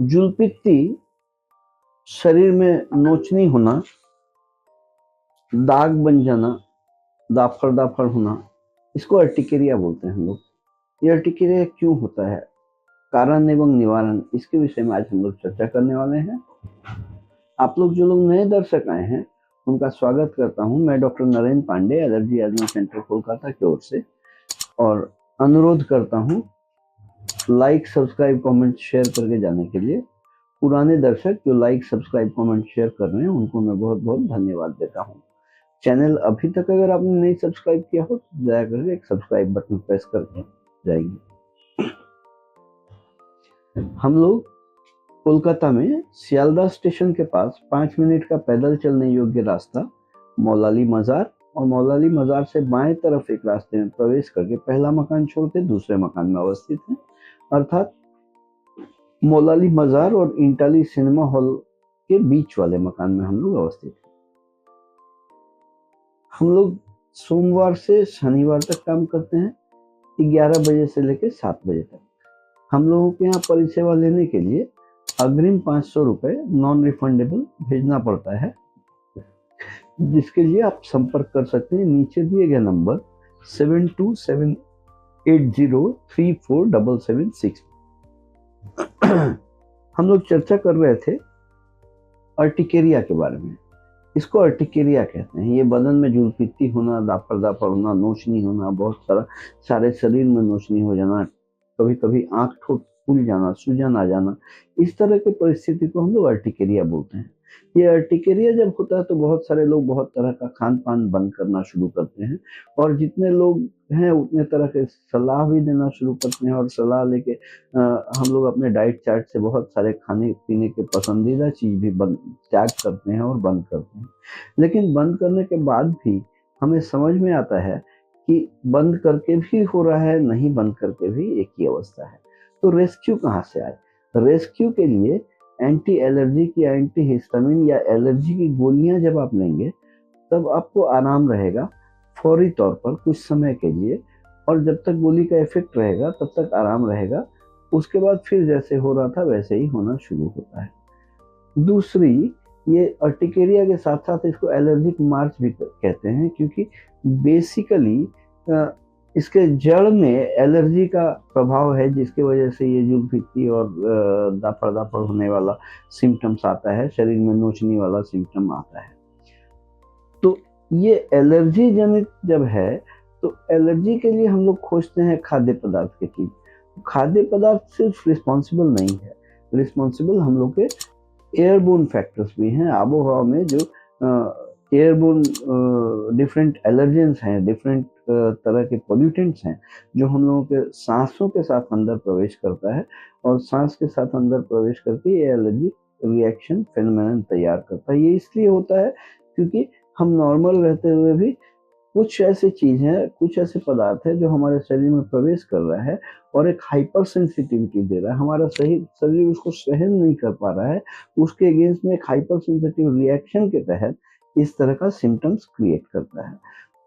जुलपित्ती शरीर में नोचनी होना, दाग बन जाना, दाफड़ दाफड़ होना, इसको अर्टिकेरिया बोलते हैं हम लोग। ये अर्टिकेरिया क्यों होता है, कारण एवं निवारण, इसके विषय में आज हम लोग चर्चा करने वाले हैं। आप लोग जो लोग नए दर्शक आए हैं उनका स्वागत करता हूं। मैं doctor Narendra Pandey, allergy asthma centre Kolkata की ओर से, और अनुरोध करता हूं लाइक सब्सक्राइब कमेंट शेयर करके जाने के लिए। पुराने दर्शक जो लाइक सब्सक्राइब कमेंट शेयर कर रहे हैं उनको मैं बहुत बहुत धन्यवाद देता हूं। चैनल अभी तक अगर आपने नहीं सब्सक्राइब किया हो तो दया करके एक सब्सक्राइब बटन प्रेस करके जाएंगे। हम लोग कोलकाता में सियालदह स्टेशन के पास 5 मिनट का पैदल चलने योग्य रास्ता मौलाली मजार, और मौलाली मजार से बाएं तरफ एक रास्ते में प्रवेश करके पहला मकान छोड़ के दूसरे मकान में अवस्थित है। अर्थात मौलाली मजार और इंटाली सिनेमा हॉल के बीच वाले मकान में हम लोग अवस्थित हैं। हम लोग सोमवार से शनिवार तक काम करते हैं, 11 बजे से लेकर 7 बजे तक। हम लोगों के यहाँ परिसेवा लेने के लिए अग्रिम 500 रुपये नॉन रिफंडेबल भेजना पड़ता है, जिसके लिए आप संपर्क कर सकते हैं नीचे दिए गए नंबर 7278034776। हम लोग चर्चा कर रहे थे अर्टिकेरिया के बारे में। इसको अर्टिकेरिया कहते हैं। ये बदन में जुलपित्ती होना, दाफड़ दाफड़ होना, नोचनी होना, बहुत सारे शरीर में नोचनी हो जाना, कभी कभी आंख ठोट फूल जाना, सूजन आ जाना, इस तरह की परिस्थिति को हम लोग अर्टिकेरिया बोलते हैं। ये अर्टिकेरिया जब होता है तो बहुत सारे लोग बहुत तरह का खान पान बंद करना शुरू करते हैं, और जितने लोग हैं उतने तरह के सलाह भी देना शुरू करते हैं, और सलाह लेके हम लोग अपने डाइट चार्ट से बहुत सारे खाने पीने के पसंदीदा चीज भी त्याग करते हैं और बंद करते हैं। लेकिन बंद करने के बाद भी हमें समझ में आता है कि बंद करके भी हो रहा है, नहीं बंद करके भी एक ही अवस्था है। तो रेस्क्यू कहाँ से आए? रेस्क्यू के लिए एंटी एलर्जी की, एंटी हिस्टामिन या एलर्जी की गोलियां जब आप लेंगे तब आपको आराम रहेगा फौरी तौर पर कुछ समय के लिए, और जब तक गोली का इफेक्ट रहेगा तब तक आराम रहेगा। उसके बाद फिर जैसे हो रहा था वैसे ही होना शुरू होता है। दूसरी, ये अर्टिकेरिया के साथ साथ इसको एलर्जिक मार्च भी कहते हैं, क्योंकि बेसिकली इसके जड़ में एलर्जी का प्रभाव है, जिसकी वजह से ये जुलपित्ती और दाफड़ दाफड़ होने वाला सिम्टम्स आता है, शरीर में नोचनी वाला सिम्टम आता है। तो ये एलर्जी जनित जब है तो एलर्जी के लिए हम लोग खोजते हैं खाद्य पदार्थ की चीज। खाद्य पदार्थ सिर्फ रिस्पॉन्सिबल नहीं है, रिस्पॉन्सिबल हम लोग के एयरबोर्न फैक्टर्स भी हैं। आबोहवा में जो एयरबोर्न डिफरेंट एलर्जेंस हैं, डिफरेंट तरह के पोल्यूटेंट्स हैं, जो हम लोगों के सांसों के साथ अंदर प्रवेश करता है, और सांस के साथ अंदर प्रवेश करके ये एलर्जी रिएक्शन फेनोमेनन तैयार करता है। ये इसलिए होता है क्योंकि हम नॉर्मल रहते हुए भी कुछ ऐसी चीज है, कुछ ऐसे पदार्थ है जो हमारे शरीर में प्रवेश कर रहा है और एक हाइपर सेंसिटिविटी दे रहा है। हमारा सही शरीर उसको सहन नहीं कर पा रहा है, उसके अगेंस्ट में एक हाइपर सेंसिटिव रिएक्शन के तहत इस तरह का सिम्टम्स क्रिएट करता है।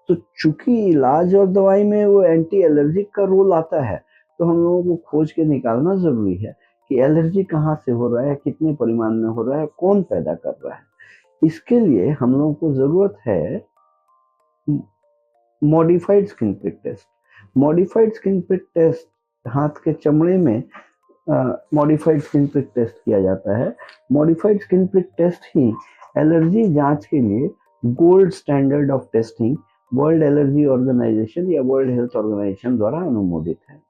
तो चूंकि इलाज और दवाई में वो एंटी एलर्जिक का रोल आता है, तो हम लोगों को खोज के निकालना जरूरी है कि एलर्जी कहाँ से हो रहा है, कितने परिमाण में हो रहा है, कौन पैदा कर रहा है। इसके लिए हम लोगों को जरूरत है modified skin prick test. Modified skin prick test हाथ के चमड़े में मॉडिफाइड स्किन प्रिक टेस्ट किया जाता है। मॉडिफाइड स्किन प्रिक टेस्ट ही एलर्जी जांच के लिए gold standard of testing world allergy organisation या वर्ल्ड हेल्थ ऑर्गेनाइजेशन द्वारा अनुमोदित है।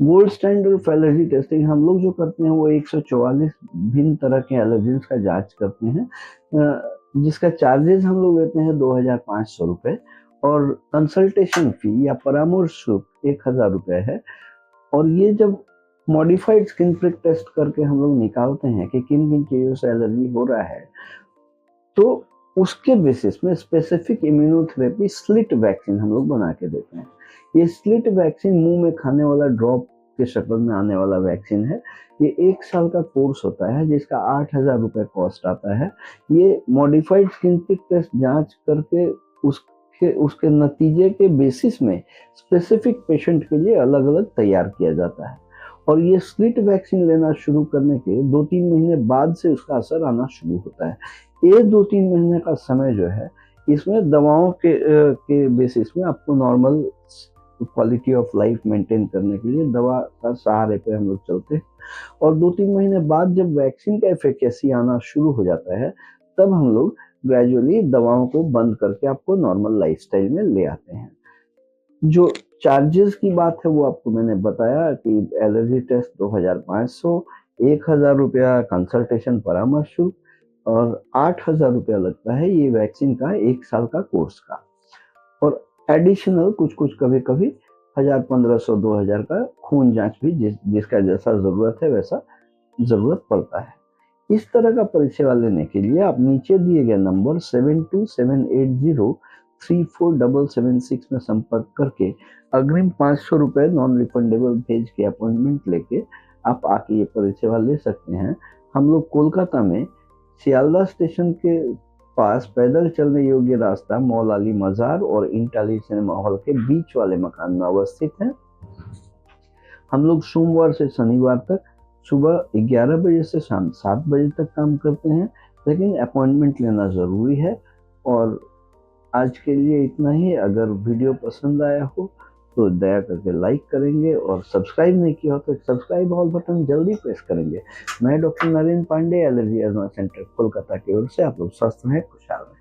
Gold standard of allergy testing हम लोग जो करते हैं वो 144 भिन्न तरह के एलर्जेंस का जांच करते हैं, जिसका चार्जेस हम लोग लेते हैं 2500 रुपये, और कंसल्टेशन फी या परामर्श शुल्क 1000 रुपये है। और ये जब मॉडिफाइड स्किन प्रिक टेस्ट करके हम लोग निकालते हैं कि किन किन चीज़ों से एलर्जी हो रहा है, तो उसके बेसिस में स्पेसिफिक इम्यूनोथेरेपी स्लिट वैक्सीन हम लोग बना के देते हैं। ये स्लिट वैक्सीन मुंह में खाने वाला ड्रॉप के शक्ल में आने वाला वैक्सीन है। ये 1 साल का कोर्स होता है, जिसका 8000 रुपये कॉस्ट आता है। ये मॉडिफाइड स्किन प्रिक टेस्ट जांच करके उसके नतीजे के बेसिस में स्पेसिफिक पेशेंट के लिए अलग अलग तैयार किया जाता है। और ये स्लिट वैक्सीन लेना शुरू करने के 2-3 महीने बाद से उसका असर आना शुरू होता है। ये 2-3 महीने का समय जो है, इसमें दवाओं के बेसिस में आपको normal quality of life maintain करने के लिए दवा का सहारे पे हम लोग चलते हैं। और 2-3 महीने बाद जब वैक्सीन का एफिकेसी आना शुरू हो जाता है, तब हम लोग ग्रेजुअली दवाओं को बंद करके आपको नॉर्मल लाइफस्टाइल में ले आते हैं। जो चार्जेस की बात है वो आपको मैंने बताया कि एलर्जी टेस्ट 2500, 1000 रुपया कंसल्टेशन परामर्श शुल्क और 8000 रुपया लगता है ये वैक्सीन का 1 साल का कोर्स का। और एडिशनल कुछ कभी कभी 1500-2000 का खून जांच भी जिसका जैसा जरूरत है वैसा जरूरत पड़ता है। इस तरह का परिसेवा लेने के लिए आप नीचे दिए गए नंबर 7278034776 में संपर्क करके अग्रिम 500 रुपये नॉन रिफंडेबल भेज के अपॉइंटमेंट लेके आप आके ये परिसेवा ले सकते हैं। हम लोग कोलकाता में सियालदा स्टेशन के पास पैदल चलने योग्य रास्ता मौल अली मजार और इंटाली सिनेमा हॉल के बीच वाले मकान में अवस्थित हैं। हम लोग सोमवार से शनिवार तक सुबह 11 बजे से शाम 7 बजे तक काम करते हैं, लेकिन अपॉइंटमेंट लेना ज़रूरी है। और आज के लिए इतना ही। अगर वीडियो पसंद आया हो तो दया करके लाइक करेंगे और सब्सक्राइब नहीं किया हो तो सब्सक्राइब ऑल बटन जल्दी प्रेस करेंगे। मैं doctor Narendra Pandey, allergy asthma centre Kolkata की ओर से। आप लोग स्वस्थ रहें, खुशहाल रहें।